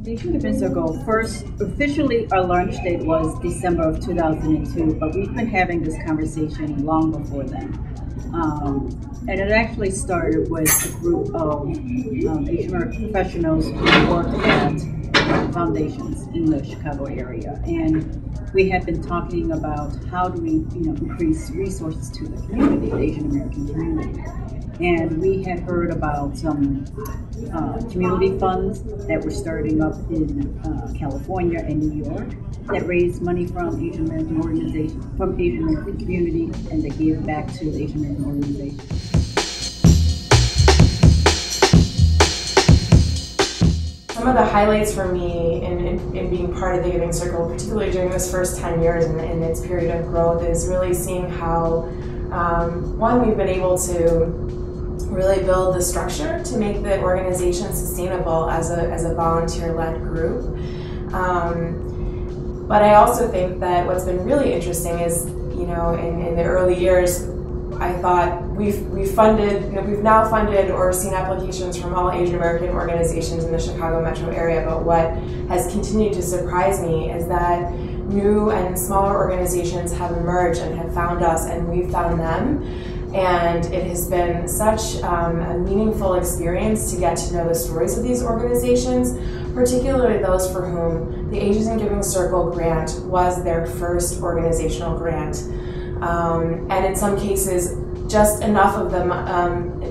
Asian Giving Circle, first, officially our launch date was December of 2002, but we've been having this conversation long before then. And it actually started with a group of Asian American professionals who worked at foundations in the Chicago area. And we had been talking about how do we increase resources to the community, the Asian American community. And we had heard about some community funds that were starting up in California and New York that raised money from Asian American organizations, from Asian American community, and they gave back to the Asian American organizations. Some of the highlights for me in being part of the Giving Circle, particularly during this first 10 years in its period of growth, is really seeing how, one, we've been able to really build the structure to make the organization sustainable as a volunteer-led group. But I also think that what's been really interesting is, in the early years, I thought we've now funded or seen applications from all Asian American organizations in the Chicago metro area, but what has continued to surprise me is that new and smaller organizations have emerged and have found us, and we've found them. And it has been such a meaningful experience to get to know the stories of these organizations, particularly those for whom the Asian Giving Circle grant was their first organizational grant. And in some cases, just enough of them,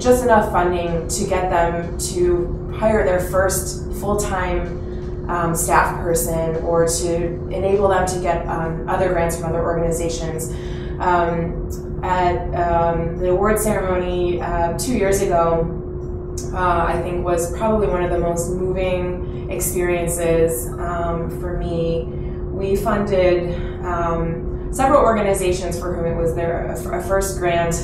just enough funding to get them to hire their first full-time staff person, or to enable them to get other grants from other organizations. At the award ceremony 2 years ago, I think was probably one of the most moving experiences for me. We funded several organizations for whom it was a first grant.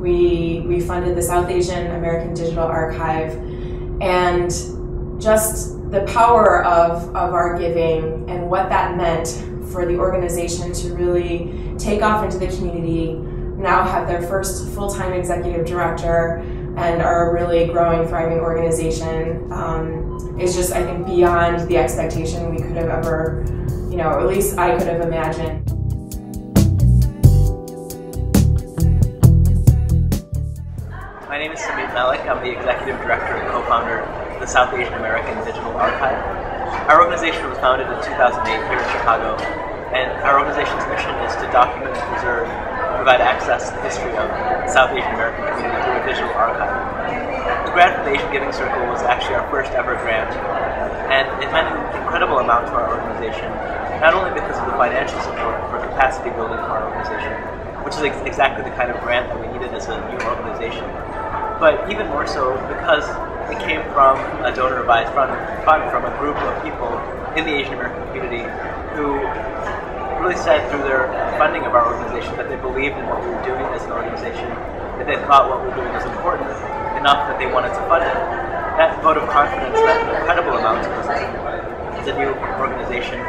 We funded the South Asian American Digital Archive, and just the power of our giving and what that meant for the organization to really take off into the community, now have their first full-time executive director, and are a really growing, thriving organization, is just, I think, beyond the expectation we could have ever, or at least I could have imagined. My name is Samit Malik. I'm the executive director and co-founder of the South Asian American Digital Archive. Our organization was founded in 2008 here in Chicago, and our organization's mission is to document and preserve and provide access to the history of the South Asian American community through a digital archive. The grant from the Asian Giving Circle was actually our first ever grant, and it meant an incredible amount to our organization, not only because of the financial support for capacity building for our organization, which is exactly the kind of grant that we needed as a new organization, but even more so because it came from a donor-advised fund from a group of people in the Asian American community who really said through their funding of our organization that they believed in what we were doing as an organization, that they thought what we were doing was important enough that they wanted to fund it. That vote of confidence meant an incredible amount to us as a new organization,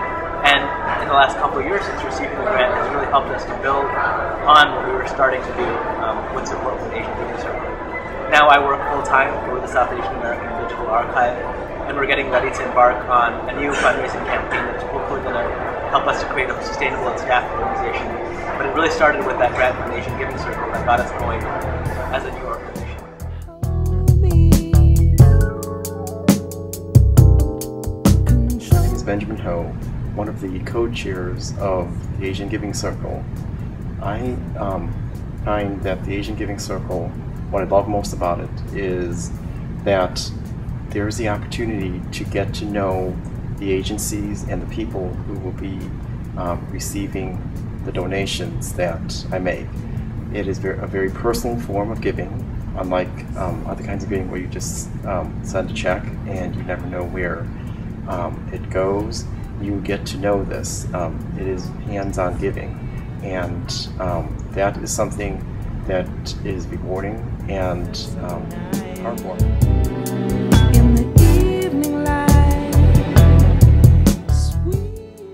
and in the last couple of years since receiving the grant has really helped us to build on what we were starting to do with support from the Asian Giving Circle. Now I work full-time for the South Asian American Digital Archive, and we're getting ready to embark on a new fundraising campaign that's hopefully going to help us to create a sustainable and staffed organization. But it really started with that grant from the Asian Giving Circle that got us going as a new organization. My name is Benjamin Ho, one of the co-chairs of the Asian Giving Circle. I find that the Asian Giving Circle, what I love most about it is that there's the opportunity to get to know the agencies and the people who will be receiving the donations that I make. It is a very personal form of giving, unlike other kinds of giving where you just send a check and you never know where it goes. You get to know this. It is hands-on giving, and that is something that is rewarding and heartwarming.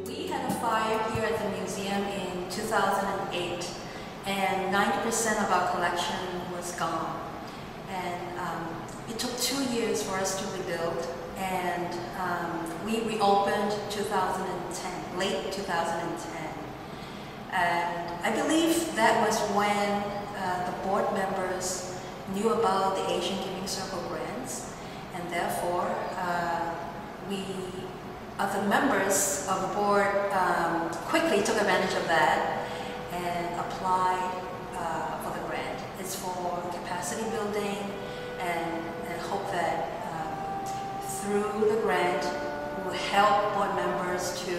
We had a fire here at the museum in 2008, and 90% of our collection was gone. And it took 2 years for us to rebuild, and we opened 2010, late 2010. And I believe that was when the board members knew about the Asian Giving Circle grants, and therefore we, other members of the board, quickly took advantage of that and applied for the grant. It's for capacity building, and hope that through the grant will help board members to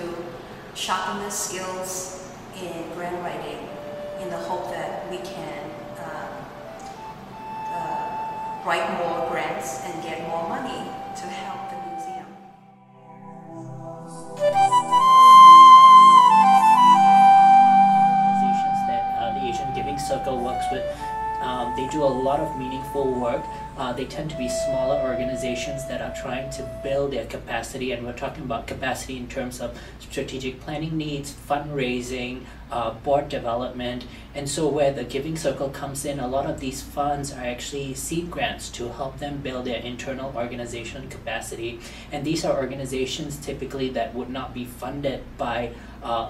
sharpen their skills in grant writing, in the hope that we can write more grants and get more money to help the museum. Organizations that the Asian Giving Circle works with, they do a lot of meaningful work. They tend to be smaller organizations that are trying to build their capacity, and we're talking about capacity in terms of strategic planning needs, fundraising, board development. And so where the Giving Circle comes in, a lot of these funds are actually seed grants to help them build their internal organizational capacity. And these are organizations typically that would not be funded by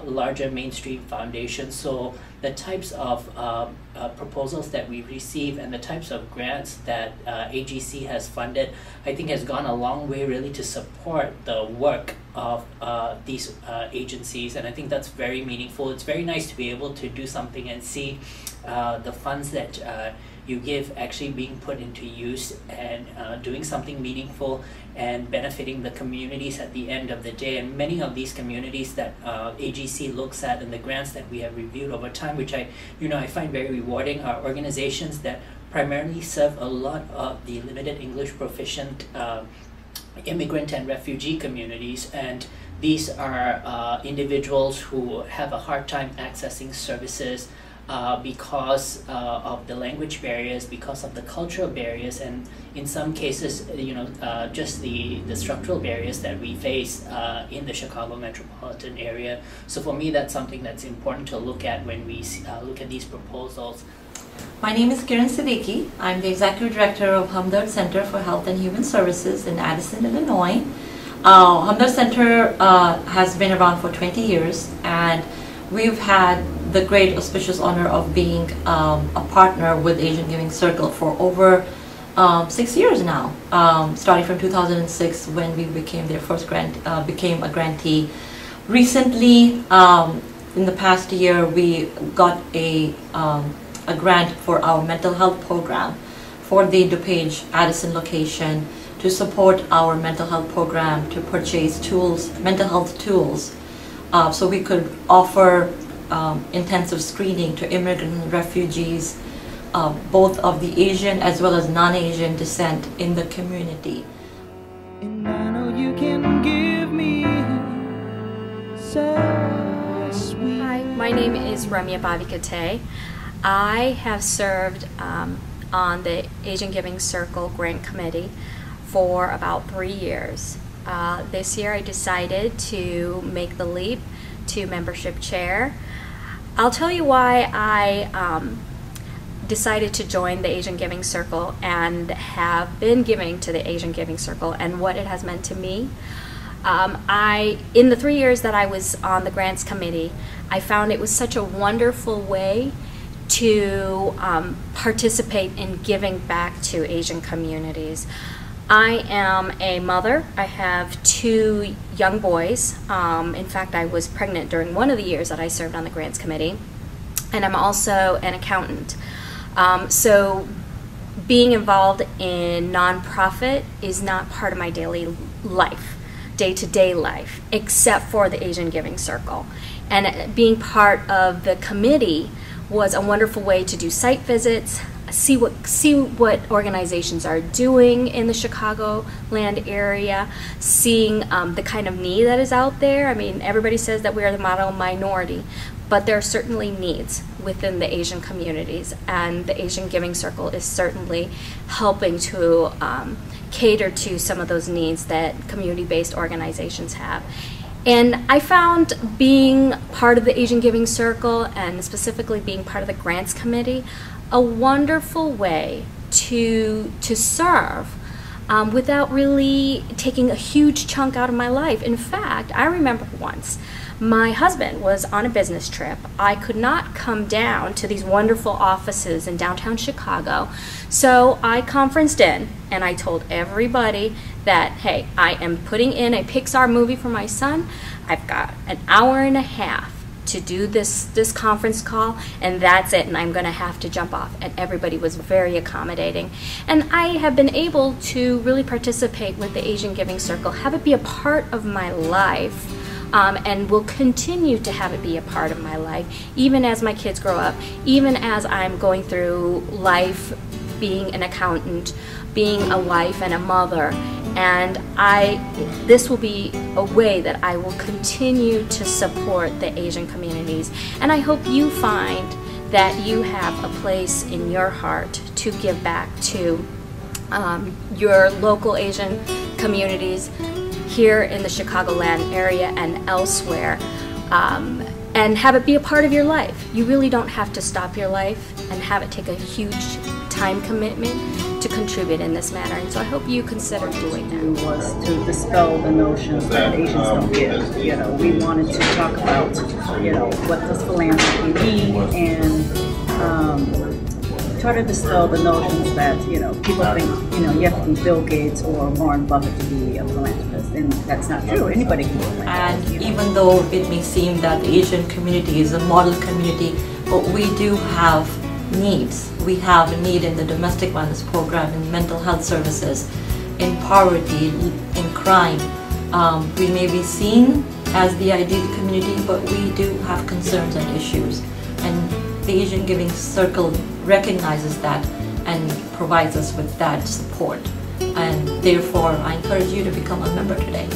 larger mainstream foundations. So the types of proposals that we receive and the types of grants that AGC has funded, I think has gone a long way really to support the work of these agencies, and I think that's very meaningful. It's very nice to be able to do something and see the funds that you give actually being put into use and doing something meaningful and benefiting the communities at the end of the day. And many of these communities that AGC looks at and the grants that we have reviewed over time, which I find very rewarding, are organizations that primarily serve a lot of the limited English proficient immigrant and refugee communities, and these are individuals who have a hard time accessing services because of the language barriers, because of the cultural barriers, and in some cases, just the structural barriers that we face in the Chicago metropolitan area. So for me, that's something that's important to look at when we look at these proposals. My name is Kiran Siddiqui. I'm the Executive Director of Hamdard Center for Health and Human Services in Addison, Illinois. Hamdard Center has been around for 20 years, and we've had the great auspicious honor of being a partner with Asian Giving Circle for over 6 years now, starting from 2006 when we became their first became a grantee. Recently, in the past year, we got a grant for our mental health program for the DuPage Addison location to support our mental health program, to purchase tools, mental health tools, so we could offer intensive screening to immigrant and refugees, both of the Asian as well as non-Asian descent in the community. And I know you can give me so sweet. Hi, my name is Ramya Bhavikate. I have served on the Asian Giving Circle Grant Committee for about 3 years. This year I decided to make the leap to membership chair. I'll tell you why I decided to join the Asian Giving Circle and have been giving to the Asian Giving Circle and what it has meant to me. In the 3 years that I was on the grants committee, I found it was such a wonderful way to participate in giving back to Asian communities. I am a mother. I have 2 young boys. In fact, I was pregnant during one of the years that I served on the grants committee, and I'm also an accountant. So being involved in nonprofit is not part of my daily life, day-to-day life, except for the Asian Giving Circle. And being part of the committee was a wonderful way to do site visits, see what organizations are doing in the Chicagoland area, seeing the kind of need that is out there. I mean, everybody says that we are the model minority, but there are certainly needs within the Asian communities, and the Asian Giving Circle is certainly helping to cater to some of those needs that community-based organizations have. And I found being part of the Asian Giving Circle, and specifically being part of the grants committee, a wonderful way to serve without really taking a huge chunk out of my life. In fact, I remember once my husband was on a business trip. I could not come down to these wonderful offices in downtown Chicago, so I conferenced in and I told everybody that, hey, I am putting in a Pixar movie for my son. I've got an hour and a half to do this conference call, and that's it, and I'm going to have to jump off. And everybody was very accommodating. And I have been able to really participate with the Asian Giving Circle, have it be a part of my life, and will continue to have it be a part of my life, even as my kids grow up, even as I'm going through life, being an accountant, being a wife and a mother. And this will be a way that I will continue to support the Asian communities. And I hope you find that you have a place in your heart to give back to your local Asian communities here in the Chicagoland area and elsewhere, and have it be a part of your life. You really don't have to stop your life and have it take a huge time commitment to contribute in this manner, and so I hope you consider doing that. Was to dispel the notions that Asians don't give. You know, we wanted to talk about, you know, what does philanthropy mean, and try to dispel the notions that, you know, people think, you know, you have to be Bill Gates or Warren Buffett to be a philanthropist, and that's not true. Anybody can be a philanthropist. And even though it may seem that the Asian community is a model community, but we do have needs. We have a need in the domestic violence program, in mental health services, in poverty, in crime. We may be seen as the ideal community, but we do have concerns and issues. And the Asian Giving Circle recognizes that and provides us with that support. And therefore, I encourage you to become a member today.